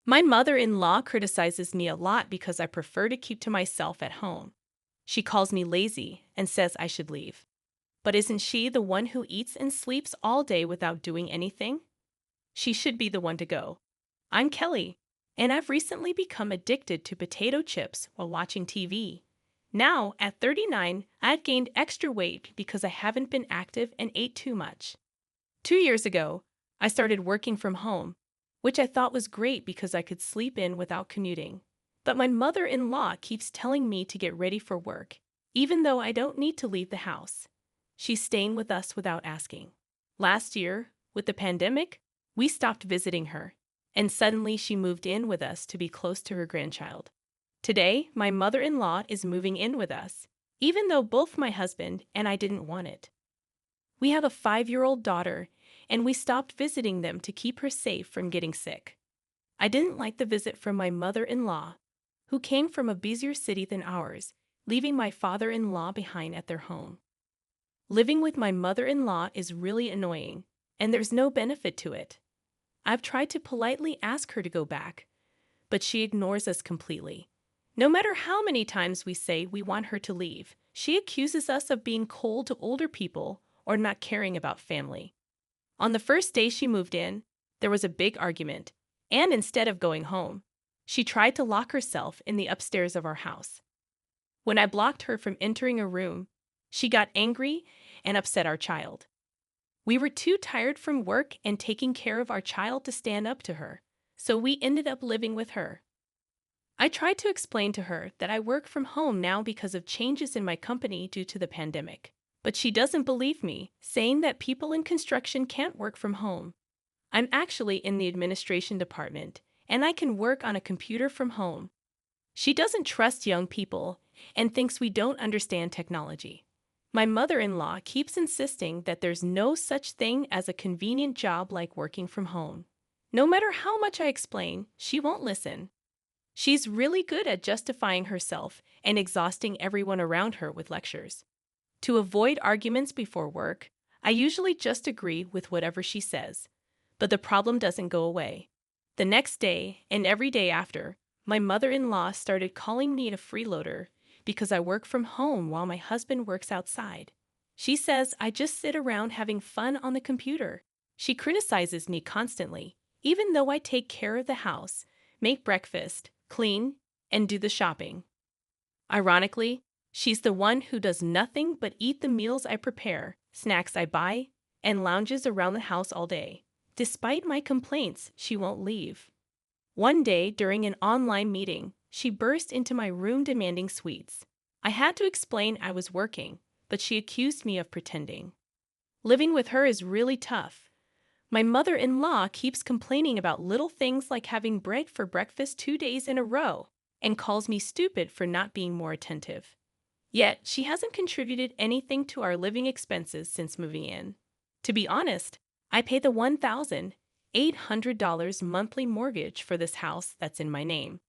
My mother-in-law criticizes me a lot because I prefer to keep to myself at home. She calls me lazy and says I should leave. But isn't she the one who eats and sleeps all day without doing anything? She should be the one to go. I'm Kelly, and I've recently become addicted to potato chips while watching TV. Now, at 39, I've gained extra weight because I haven't been active and ate too much. 2 years ago, I started working from home, which I thought was great because I could sleep in without commuting. But my mother-in-law keeps telling me to get ready for work, even though I don't need to leave the house. She's staying with us without asking. Last year, with the pandemic, we stopped visiting her, and suddenly she moved in with us to be close to her grandchild. Today, my mother-in-law is moving in with us, even though both my husband and I didn't want it. We have a 5-year-old daughter, and we stopped visiting them to keep her safe from getting sick. I didn't like the visit from my mother-in-law, who came from a busier city than ours, leaving my father-in-law behind at their home. Living with my mother-in-law is really annoying, and there's no benefit to it. I've tried to politely ask her to go back, but she ignores us completely. No matter how many times we say we want her to leave, she accuses us of being cold to older people or not caring about family. On the first day she moved in, there was a big argument, and instead of going home, she tried to lock herself in the upstairs of our house. When I blocked her from entering a room, she got angry and upset our child. We were too tired from work and taking care of our child to stand up to her, so we ended up living with her. I tried to explain to her that I work from home now because of changes in my company due to the pandemic. But she doesn't believe me, saying that people in construction can't work from home. I'm actually in the administration department, and I can work on a computer from home. She doesn't trust young people and thinks we don't understand technology. My mother-in-law keeps insisting that there's no such thing as a convenient job like working from home. No matter how much I explain, she won't listen. She's really good at justifying herself and exhausting everyone around her with lectures. To avoid arguments before work, I usually just agree with whatever she says, but the problem doesn't go away. The next day, and every day after, my mother-in-law started calling me a freeloader because I work from home while my husband works outside. She says I just sit around having fun on the computer. She criticizes me constantly, even though I take care of the house, make breakfast, clean, and do the shopping. Ironically, she's the one who does nothing but eat the meals I prepare, snacks I buy, and lounges around the house all day. Despite my complaints, she won't leave. One day, during an online meeting, she burst into my room demanding sweets. I had to explain I was working, but she accused me of pretending. Living with her is really tough. My mother-in-law keeps complaining about little things like having bread for breakfast 2 days in a row and calls me stupid for not being more attentive. Yet, she hasn't contributed anything to our living expenses since moving in. To be honest, I pay the $1,800 monthly mortgage for this house that's in my name.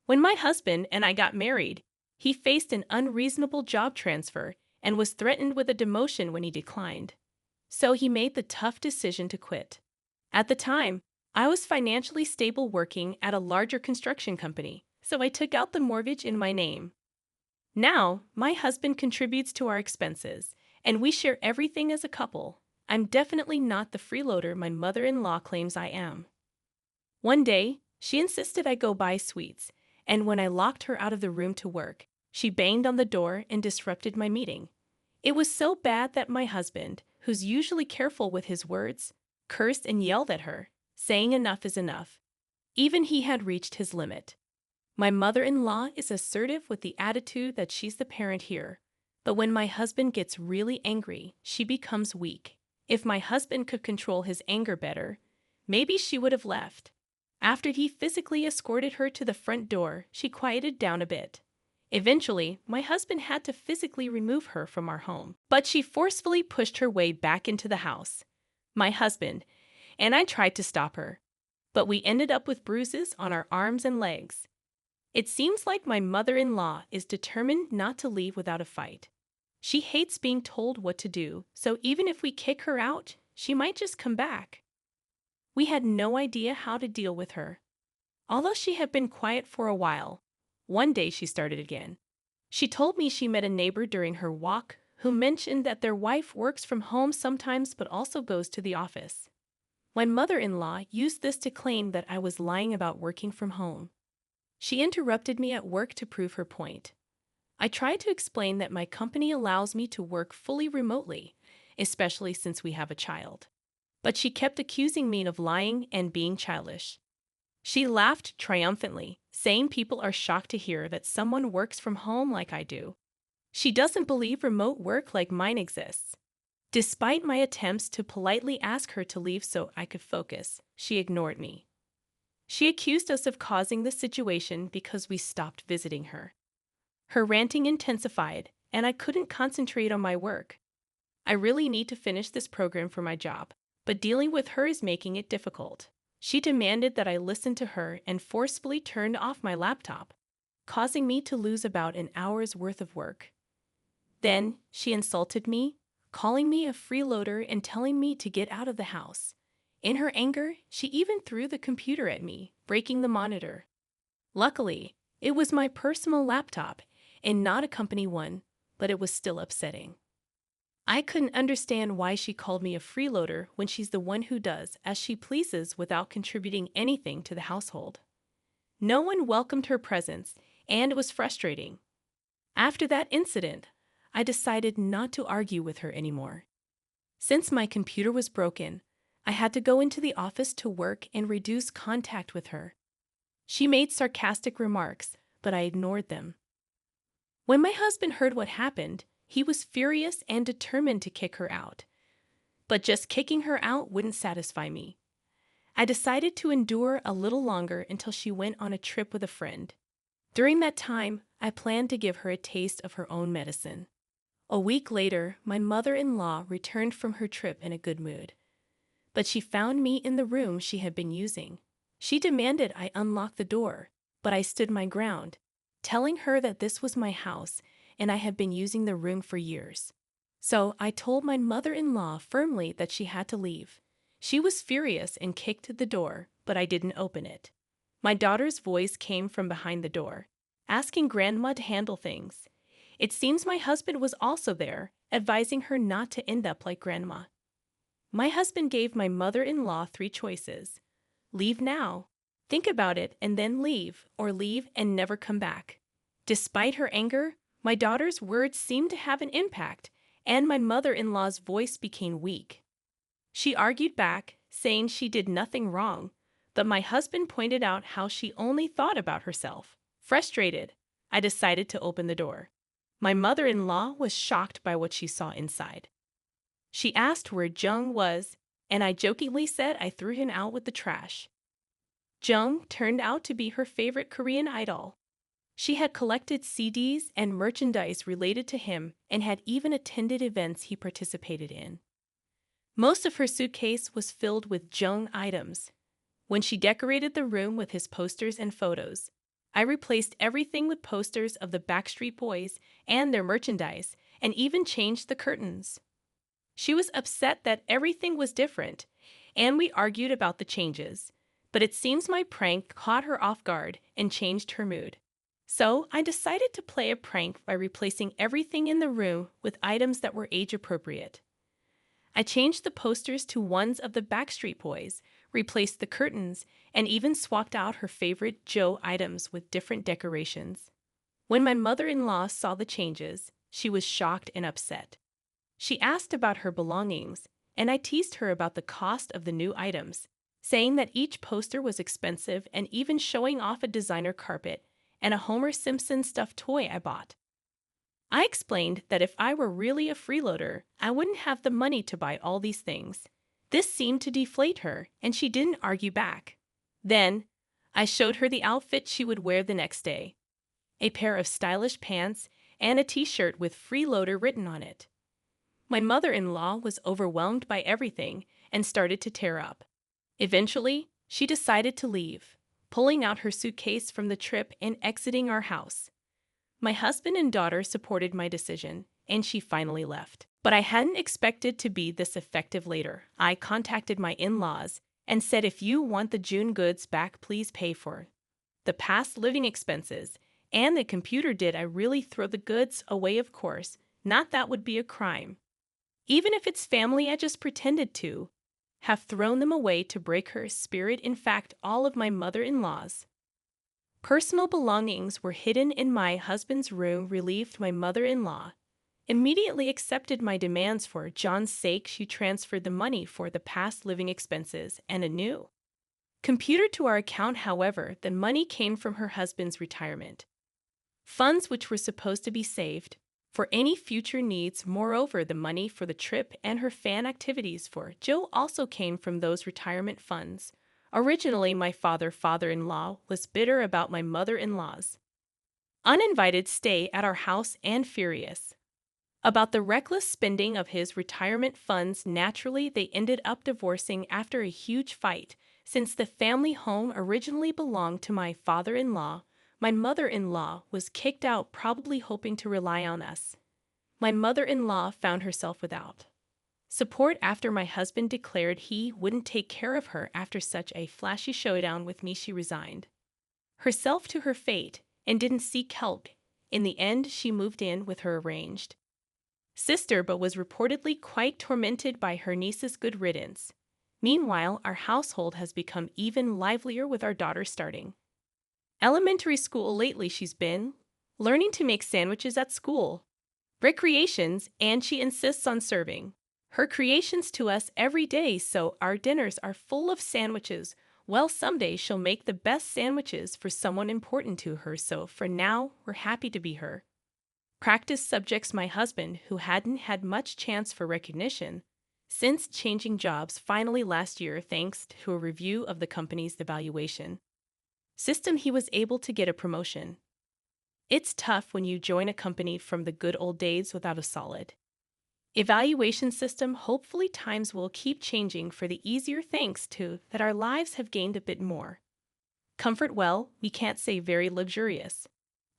When my husband and I got married, he faced an unreasonable job transfer and was threatened with a demotion when he declined. So he made the tough decision to quit. At the time, I was financially stable working at a larger construction company, so I took out the mortgage in my name. Now, my husband contributes to our expenses, and we share everything as a couple. I'm definitely not the freeloader my mother-in-law claims I am. One day, she insisted I go buy sweets, and when I locked her out of the room to work, she banged on the door and disrupted my meeting. It was so bad that my husband, who's usually careful with his words, cursed and yelled at her, saying enough is enough. Even he had reached his limit. My mother-in-law is assertive with the attitude that she's the parent here, but when my husband gets really angry, she becomes weak. If my husband could control his anger better, maybe she would have left. After he physically escorted her to the front door, she quieted down a bit. Eventually, my husband had to physically remove her from our home, but she forcefully pushed her way back into the house. My husband and I tried to stop her, but we ended up with bruises on our arms and legs. It seems like my mother-in-law is determined not to leave without a fight. She hates being told what to do, so even if we kick her out, she might just come back. We had no idea how to deal with her. Although she had been quiet for a while, one day she started again. She told me she met a neighbor during her walk who mentioned that their wife works from home sometimes but also goes to the office. My mother-in-law used this to claim that I was lying about working from home. She interrupted me at work to prove her point. I tried to explain that my company allows me to work fully remotely, especially since we have a child. But she kept accusing me of lying and being childish. She laughed triumphantly, saying people are shocked to hear that someone works from home like I do. She doesn't believe remote work like mine exists. Despite my attempts to politely ask her to leave so I could focus, she ignored me. She accused us of causing the situation because we stopped visiting her. Her ranting intensified, and I couldn't concentrate on my work. I really need to finish this program for my job, but dealing with her is making it difficult. She demanded that I listen to her and forcefully turned off my laptop, causing me to lose about an hour's worth of work. Then, she insulted me, calling me a freeloader and telling me to get out of the house. In her anger, she even threw the computer at me, breaking the monitor. Luckily, it was my personal laptop and not a company one, but it was still upsetting. I couldn't understand why she called me a freeloader when she's the one who does as she pleases without contributing anything to the household. No one welcomed her presence, and it was frustrating. After that incident, I decided not to argue with her anymore. Since my computer was broken, I had to go into the office to work and reduce contact with her. She made sarcastic remarks, but I ignored them. When my husband heard what happened, he was furious and determined to kick her out. But just kicking her out wouldn't satisfy me. I decided to endure a little longer until she went on a trip with a friend. During that time, I planned to give her a taste of her own medicine. A week later, my mother-in-law returned from her trip in a good mood. But she found me in the room she had been using. She demanded I unlock the door, but I stood my ground, telling her that this was my house and I had been using the room for years. So I told my mother-in-law firmly that she had to leave. She was furious and kicked the door, but I didn't open it. My daughter's voice came from behind the door, asking Grandma to handle things. It seems my husband was also there, advising her not to end up like Grandma. My husband gave my mother-in-law 3 choices. Leave now, think about it, and then leave, or leave and never come back. Despite her anger, my daughter's words seemed to have an impact, and my mother-in-law's voice became weak. She argued back, saying she did nothing wrong, but my husband pointed out how she only thought about herself. Frustrated, I decided to open the door. My mother-in-law was shocked by what she saw inside. She asked where Jung was, and I jokingly said I threw him out with the trash. Jung turned out to be her favorite Korean idol. She had collected CDs and merchandise related to him and had even attended events he participated in. Most of her suitcase was filled with Jung items. When she decorated the room with his posters and photos, I replaced everything with posters of the Backstreet Boys and their merchandise and even changed the curtains. She was upset that everything was different, and we argued about the changes, but it seems my prank caught her off guard and changed her mood. So I decided to play a prank by replacing everything in the room with items that were age-appropriate. I changed the posters to ones of the Backstreet Boys, replaced the curtains, and even swapped out her favorite Joe items with different decorations. When my mother-in-law saw the changes, she was shocked and upset. She asked about her belongings, and I teased her about the cost of the new items, saying that each poster was expensive and even showing off a designer carpet and a Homer Simpson stuffed toy I bought. I explained that if I were really a freeloader, I wouldn't have the money to buy all these things. This seemed to deflate her, and she didn't argue back. Then, I showed her the outfit she would wear the next day. A pair of stylish pants and a t-shirt with freeloader written on it. My mother-in-law was overwhelmed by everything and started to tear up. Eventually, she decided to leave, pulling out her suitcase from the trip and exiting our house. My husband and daughter supported my decision, and she finally left. But I hadn't expected to be this effective later. I contacted my in-laws and said if you want the June goods back, please pay for it. the past living expenses, and the computer. Did I really throw the goods away? Of course. Not that would be a crime. Even if it's family, I just pretended to have thrown them away to break her spirit. In fact, all of my mother-in-law's personal belongings were hidden in my husband's room. Relieved, my mother-in-law immediately accepted my demands. For John's sake, she transferred the money for the past living expenses and a new computer to our account. However, the money came from her husband's retirement funds, which were supposed to be saved for any future needs. Moreover, the money for the trip and her fan activities for Joe also came from those retirement funds. Originally, my father-in-law was bitter about my mother-in-law's uninvited stay at our house and furious about the reckless spending of his retirement funds. Naturally, they ended up divorcing after a huge fight. Since the family home originally belonged to my father-in-law, my mother-in-law was kicked out, probably hoping to rely on us. My mother-in-law found herself without support after my husband declared he wouldn't take care of her. After such a flashy showdown with me, she resigned herself to her fate and didn't seek help. In the end, she moved in with her arranged sister, but was reportedly quite tormented by her niece's good riddance. Meanwhile, our household has become even livelier with our daughter starting elementary school. Lately, she's been learning to make sandwiches at school recreations, and she insists on serving her creations to us every day, so our dinners are full of sandwiches. Well, someday she'll make the best sandwiches for someone important to her, so for now, we're happy to be her practice subjects. My husband, who hadn't had much chance for recognition since changing jobs finally last year thanks to a review of the company's evaluation system, he was able to get a promotion. It's tough when you join a company from the good old days without a solid evaluation system. Hopefully times will keep changing for the easier, thanks to that our lives have gained a bit more comfort. Well, we can't say very luxurious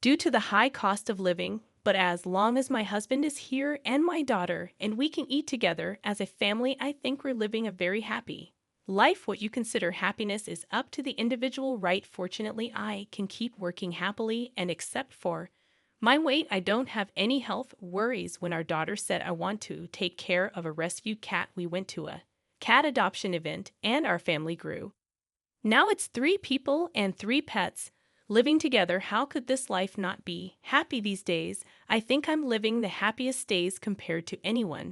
due to the high cost of living, but as long as my husband is here and my daughter and we can eat together as a family, I think we're living a very happy life. What you consider happiness is up to the individual, right? Fortunately, I can keep working happily, and except for my weight, I don't have any health worries. When our daughter said I want to take care of a rescued cat, we went to a cat adoption event and our family grew. Now it's 3 people and 3 pets living together. How could this life not be happy these days? I think I'm living the happiest days compared to anyone